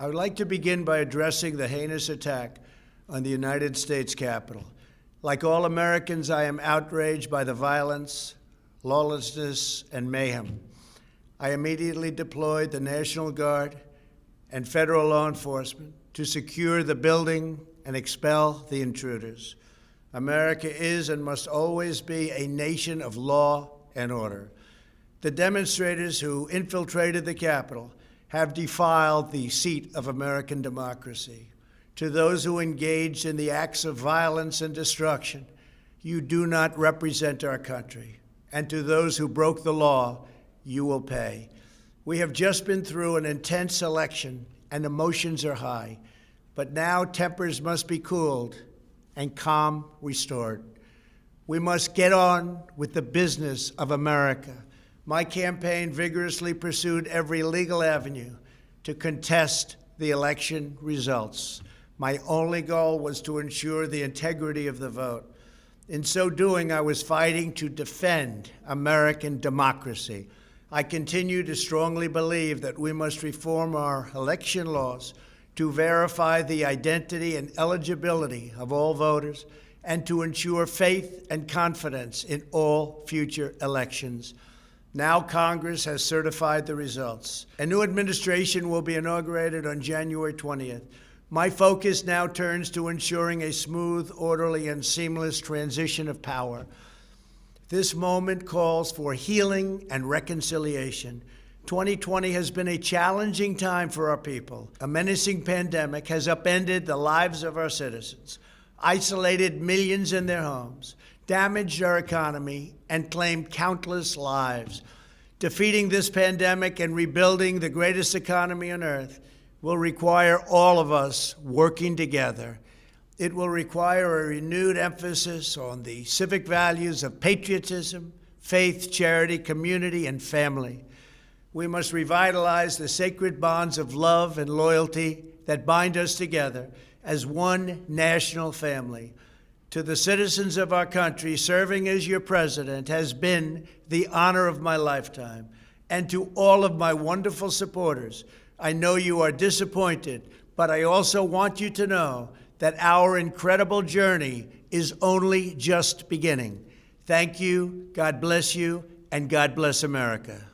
I would like to begin by addressing the heinous attack on the United States Capitol. Like all Americans, I am outraged by the violence, lawlessness, and mayhem. I immediately deployed the National Guard and federal law enforcement to secure the building and expel the intruders. America is and must always be a nation of law and order. The demonstrators who infiltrated the Capitol have defiled the seat of American democracy. To those who engaged in the acts of violence and destruction, you do not represent our country. And to those who broke the law, you will pay. We have just been through an intense election and emotions are high, but now tempers must be cooled and calm restored. We must get on with the business of America. My campaign vigorously pursued every legal avenue to contest the election results. My only goal was to ensure the integrity of the vote. In so doing, I was fighting to defend American democracy. I continue to strongly believe that we must reform our election laws to verify the identity and eligibility of all voters and to ensure faith and confidence in all future elections. Now Congress has certified the results. A new administration will be inaugurated on January 20th. My focus now turns to ensuring a smooth, orderly, and seamless transition of power. This moment calls for healing and reconciliation. 2020 has been a challenging time for our people. A menacing pandemic has upended the lives of our citizens, isolated millions in their homes, damaged our economy, and claimed countless lives. Defeating this pandemic and rebuilding the greatest economy on earth will require all of us working together. It will require a renewed emphasis on the civic values of patriotism, faith, charity, community, and family. We must revitalize the sacred bonds of love and loyalty that bind us together as one national family. To the citizens of our country, serving as your president has been the honor of my lifetime. And to all of my wonderful supporters, I know you are disappointed, but I also want you to know that our incredible journey is only just beginning. Thank you, God bless you, and God bless America.